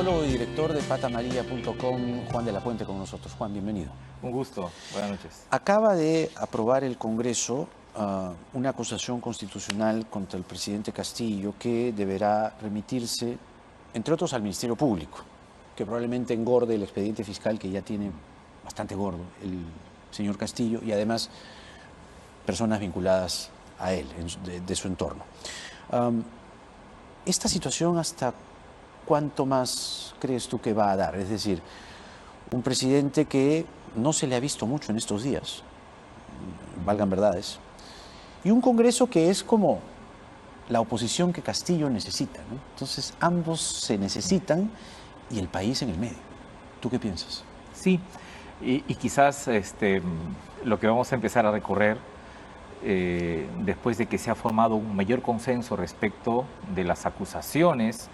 politólogo y director de patamaria.com, Juan de la Puente, con nosotros. Juan, bienvenido. Un gusto, buenas noches. Acaba de aprobar el Congreso una acusación constitucional contra el presidente Castillo que deberá remitirse, entre otros, al Ministerio Público, que probablemente engorde el expediente fiscal que ya tiene bastante gordo el señor Castillo y además personas vinculadas a él, de su entorno. ¿Esta situación hasta cuánto más crees tú que va a dar? Es decir, un presidente que no se le ha visto mucho en estos días, valgan verdades, y un Congreso que es como la oposición que Castillo necesita, ¿no? Entonces ambos se necesitan y el país en el medio. ¿Tú qué piensas? Sí, y quizás lo que vamos a empezar a recorrer después de que se ha formado un mayor consenso respecto de las acusaciones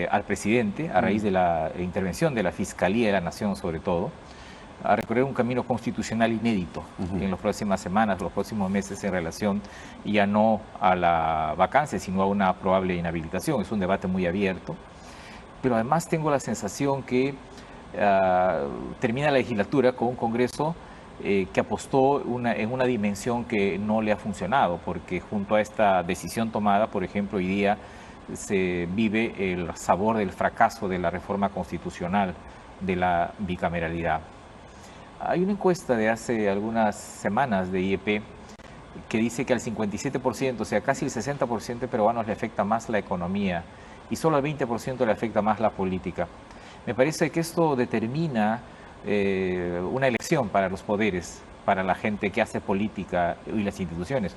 al presidente a raíz de la intervención de la Fiscalía de la Nación, sobre todo, a recorrer un camino constitucional inédito en las próximas semanas, los próximos meses, en relación ya no a la vacancia, sino a una probable inhabilitación. Es un debate muy abierto, pero además tengo la sensación que termina la legislatura con un Congreso que apostó en una dimensión que no le ha funcionado, porque junto a esta decisión tomada, por ejemplo, hoy día se vive el sabor del fracaso de la reforma constitucional de la bicameralidad. Hay una encuesta de hace algunas semanas de IEP que dice que al 57%, o sea, casi el 60% de peruanos le afecta más la economía y solo al 20% le afecta más la política. Me parece que esto determina una elección para los poderes, para la gente que hace política y las instituciones.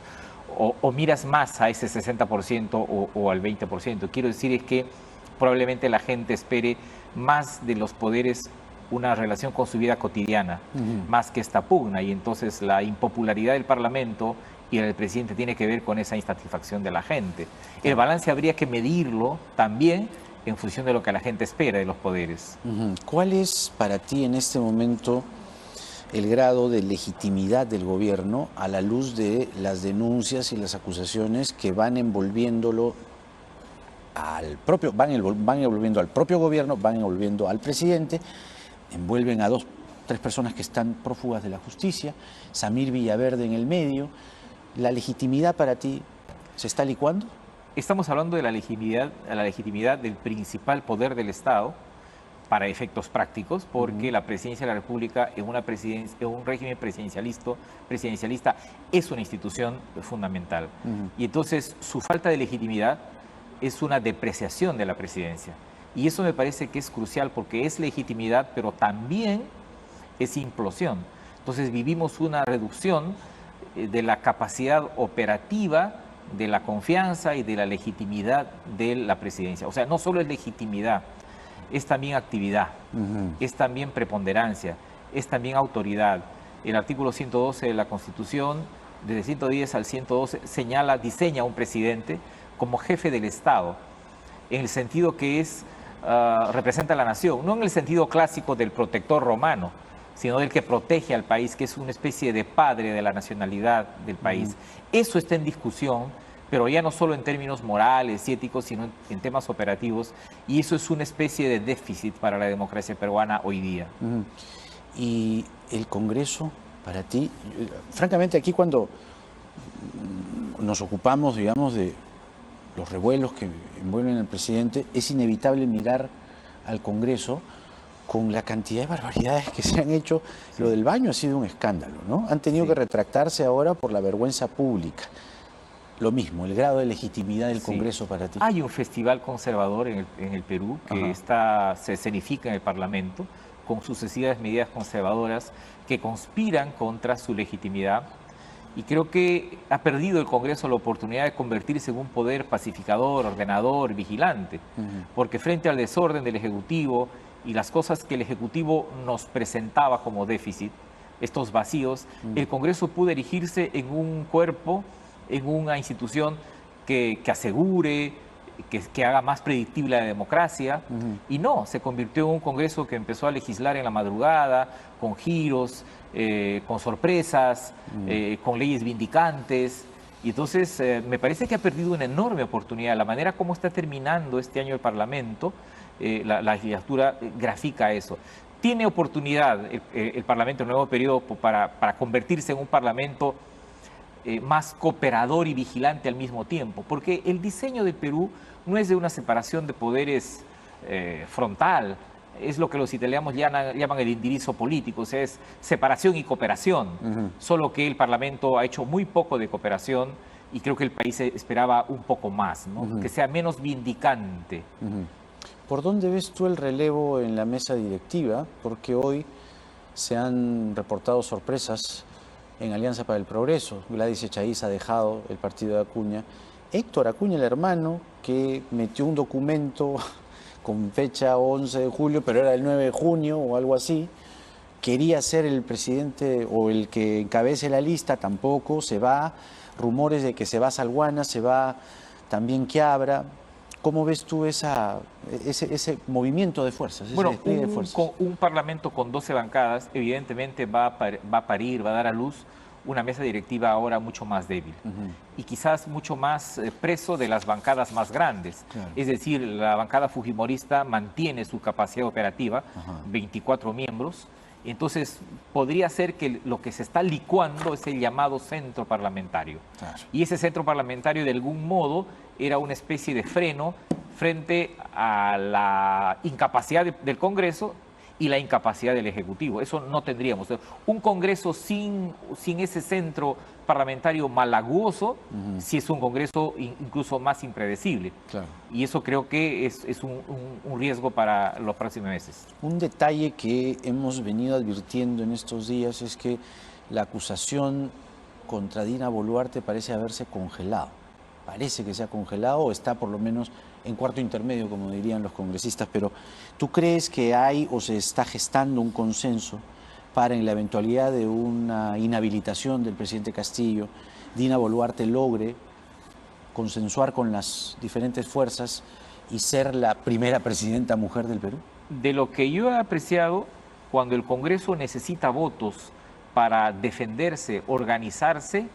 O miras más a ese 60% o al 20%. Quiero decir es que probablemente la gente espere más de los poderes una relación con su vida cotidiana, más que esta pugna, y entonces la impopularidad del Parlamento y el presidente tiene que ver con esa insatisfacción de la gente. El balance habría que medirlo también en función de lo que la gente espera de los poderes. ¿Cuál es para ti en este momento el grado de legitimidad del gobierno a la luz de las denuncias y las acusaciones que van envolviéndolo al propio, van envolviendo al propio gobierno, van envolviendo al presidente, envuelven a tres personas que están prófugas de la justicia, Samir Villaverde en el medio? ¿La legitimidad para ti se está licuando? Estamos hablando de la legitimidad del principal poder del Estado para efectos prácticos, porque la presidencia de la República en un régimen presidencialista es una institución fundamental. Y entonces su falta de legitimidad es una depreciación de la presidencia. Y eso me parece que es crucial, porque es legitimidad, pero también es implosión. Entonces vivimos una reducción de la capacidad operativa, de la confianza y de la legitimidad de la presidencia. O sea, no solo es legitimidad, es también actividad, es también preponderancia, es también autoridad. El artículo 112 de la Constitución, desde 110 al 112, diseña a un presidente como jefe del Estado, en el sentido que representa a la nación, no en el sentido clásico del protector romano, sino del que protege al país, que es una especie de padre de la nacionalidad del país. Eso está en discusión, pero ya no solo en términos morales y éticos, sino en temas operativos, y eso es una especie de déficit para la democracia peruana hoy día. Y el Congreso, para ti, francamente aquí cuando nos ocupamos, digamos, de los revuelos que envuelven al presidente, es inevitable mirar al Congreso con la cantidad de barbaridades que se han hecho. Lo del baño ha sido un escándalo, ¿no? Han tenido que retractarse ahora por la vergüenza pública. Lo mismo, el grado de legitimidad del Congreso para ti. Hay un festival conservador en el Perú que se escenifica en el Parlamento con sucesivas medidas conservadoras que conspiran contra su legitimidad. Y creo que ha perdido el Congreso la oportunidad de convertirse en un poder pacificador, ordenador, vigilante. Porque frente al desorden del Ejecutivo y las cosas que el Ejecutivo nos presentaba como déficit, estos vacíos, el Congreso pudo erigirse en un cuerpo, en una institución que asegure, que haga más predictible la democracia, y no, se convirtió en un Congreso que empezó a legislar en la madrugada, con giros, con sorpresas, con leyes vindicantes, Y entonces me parece que ha perdido una enorme oportunidad. La manera como está terminando este año el Parlamento, la legislatura grafica eso. Tiene oportunidad el Parlamento en el nuevo periodo para convertirse en un Parlamento más cooperador y vigilante al mismo tiempo, porque el diseño del Perú no es de una separación de poderes frontal, es lo que los italianos llaman el indirizzo político, o sea, es separación y cooperación, solo que el Parlamento ha hecho muy poco de cooperación y creo que el país esperaba un poco más, ¿no? Que sea menos vindicante. ¿Por dónde ves tú el relevo en la mesa directiva? Porque hoy se han reportado sorpresas en Alianza para el Progreso. Gladys Echaíz ha dejado el partido de Acuña. Héctor Acuña, el hermano, que metió un documento con fecha 11 de julio, pero era el 9 de junio o algo así, quería ser el presidente o el que encabece la lista, tampoco, se va. Rumores de que se va Salguana, se va también Quiabra. ¿Cómo ves tú ese movimiento de fuerzas, ese despliegue de fuerzas? Un parlamento con 12 bancadas evidentemente va a parir, va a dar a luz una mesa directiva ahora mucho más débil y quizás mucho más preso de las bancadas más grandes. Claro. Es decir, la bancada fujimorista mantiene su capacidad operativa, 24 miembros, entonces podría ser que lo que se está licuando es el llamado centro parlamentario. Claro. Y ese centro parlamentario de algún modo era una especie de freno frente a la incapacidad del Congreso y la incapacidad del Ejecutivo. Eso no tendríamos. Un Congreso sin ese centro parlamentario malaguoso, sí es un Congreso incluso más impredecible. Claro. Y eso creo que es un riesgo para los próximos meses. Un detalle que hemos venido advirtiendo en estos días es que la acusación contra Dina Boluarte parece haberse congelado. Parece que se ha congelado o está por lo menos en cuarto intermedio, como dirían los congresistas, pero ¿tú crees que hay o se está gestando un consenso para, en la eventualidad de una inhabilitación del presidente Castillo, Dina Boluarte logre consensuar con las diferentes fuerzas y ser la primera presidenta mujer del Perú? De lo que yo he apreciado, cuando el Congreso necesita votos para defenderse, organizarse,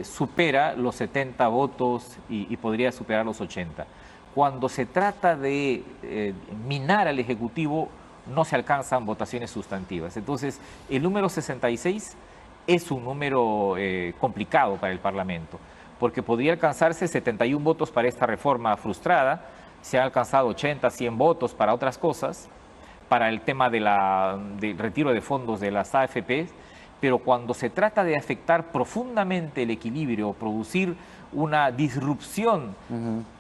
supera los 70 votos y podría superar los 80. Cuando se trata de minar al Ejecutivo, no se alcanzan votaciones sustantivas. Entonces, el número 66 es un número complicado para el Parlamento, porque podría alcanzarse 71 votos para esta reforma frustrada, se han alcanzado 80, 100 votos para otras cosas, para el tema del retiro de fondos de las AFP, pero cuando se trata de afectar profundamente el equilibrio, producir una disrupción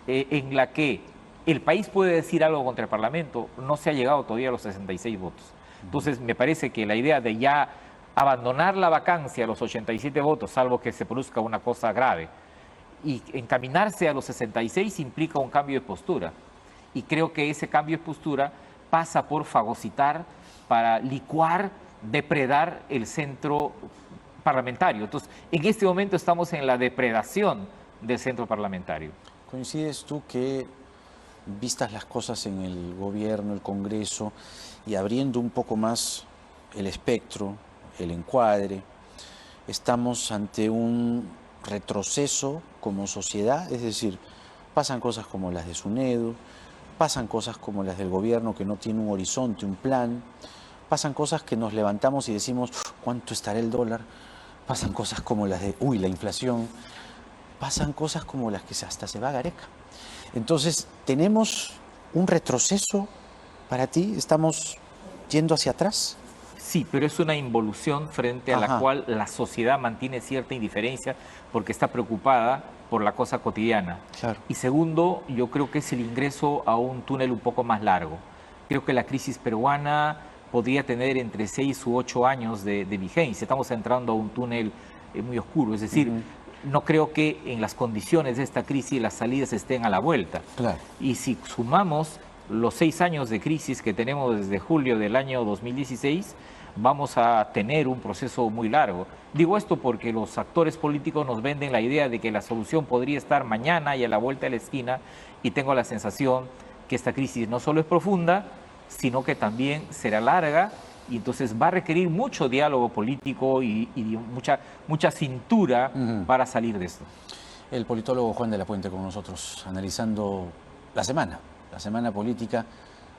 en la que el país puede decir algo contra el Parlamento, no se ha llegado todavía a los 66 votos. Entonces, me parece que la idea de ya abandonar la vacancia a los 87 votos, salvo que se produzca una cosa grave, y encaminarse a los 66 implica un cambio de postura. Y creo que ese cambio de postura pasa por fagocitar para licuar, depredar el centro parlamentario. Entonces, en este momento estamos en la depredación del centro parlamentario. ¿Coincides tú que, vistas las cosas en el gobierno, el Congreso, y abriendo un poco más el espectro, el encuadre, estamos ante un retroceso como sociedad? Es decir, pasan cosas como las de SUNEDU, pasan cosas como las del gobierno que no tiene un horizonte, un plan, pasan cosas que nos levantamos y decimos, ¿cuánto estará el dólar? Pasan cosas como las de, la inflación, pasan cosas como las que hasta se va Gareca. Entonces, ¿tenemos un retroceso para ti? ¿Estamos yendo hacia atrás? Sí, pero es una involución frente a la cual la sociedad mantiene cierta indiferencia porque está preocupada por la cosa cotidiana. Claro. Y segundo, yo creo que es el ingreso a un túnel un poco más largo. Creo que la crisis peruana podría tener entre 6 u 8 años de vigencia. Estamos entrando a un túnel muy oscuro, es decir, no creo que en las condiciones de esta crisis las salidas estén a la vuelta. Claro. Y si sumamos los 6 años de crisis que tenemos desde julio del año 2016, vamos a tener un proceso muy largo. Digo esto porque los actores políticos nos venden la idea de que la solución podría estar mañana y a la vuelta de la esquina, y tengo la sensación que esta crisis no solo es profunda, sino que también será larga Y entonces va a requerir mucho diálogo político y mucha cintura para salir de esto. El politólogo Juan de la Puente con nosotros, analizando la semana política,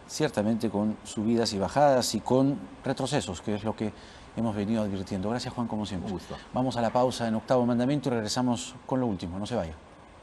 ciertamente con subidas y bajadas y con retrocesos, que es lo que hemos venido advirtiendo. Gracias, Juan, como siempre. Un gusto. Vamos a la pausa en Octavo Mandamiento y regresamos con lo último. No se vaya.